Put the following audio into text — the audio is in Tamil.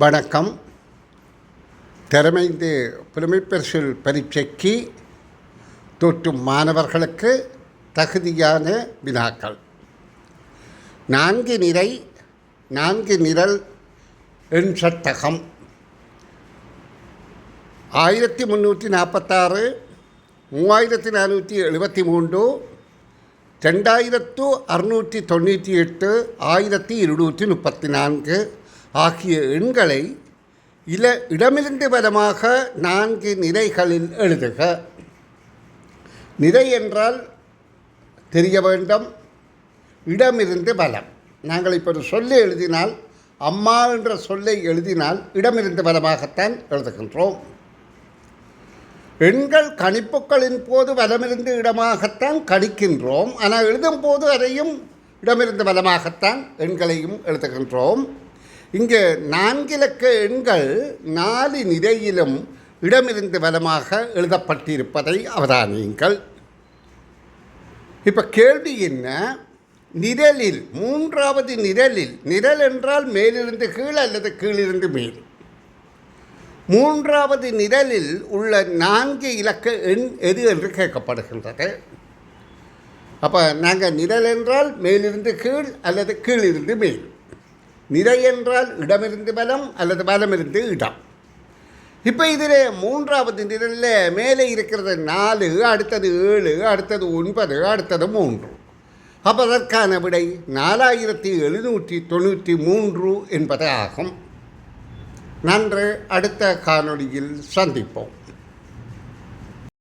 வணக்கம். திறமைந்து புலமைப்பரிசில் பரீட்சைக்கு தோற்றும் மாணவர்களுக்கு தகுதியான வினாக்கள். 4 நிறை 4 நிரல் எண் சட்டகம் 1346, 3473, 2698, 1234 ஆகிய எண்களை இடமிருந்து பலமாக 4 நிரைகளில் எழுதுக. நிரை என்றால் தெரிய வேண்டும், இடமிருந்து பலம். நாங்கள் இப்போ ஒரு சொல்லை எழுதினால், அம்மா என்ற சொல்லை எழுதினால் இடமிருந்து பலமாகத்தான் எழுதுகின்றோம். எண்கள் கணிப்புகளின் போது வலமிருந்து இடமாகத்தான் கணிக்கின்றோம். ஆனால் எழுதும் போது அதையும் இடமிருந்து பலமாகத்தான் எண்களையும் எழுதுகின்றோம். இங்கே 4 இலக்க எண்கள் 4 நிரையிலும் இடமிருந்து பலமாக எழுதப்பட்டிருப்பதை அவதானியுங்கள். இப்போ கேள்வி என்ன? நிரலில் 3வது நிரலில், நிரல் என்றால் மேலிருந்து கீழ் அல்லது கீழிருந்து மேல், 3வது நிரலில் உள்ள 4 இலக்க எண் எது என்று கேட்கப்படுகின்றது. அப்போ நாங்கள் நிரல் என்றால் மேலிருந்து கீழ் அல்லது கீழிருந்து மேல், நிரை என்றால் இடமிருந்து பலம் அல்லது பலமிருந்து இடம். இப்போ இதில் 3வது நிரலில் மேலே இருக்கிறது 4, அடுத்தது 7, அடுத்தது 9, அடுத்தது 3. அப்போ அதற்கான விடை 4793 என்பது ஆகும். நன்று. அடுத்த காணொளியில் சந்திப்போம்.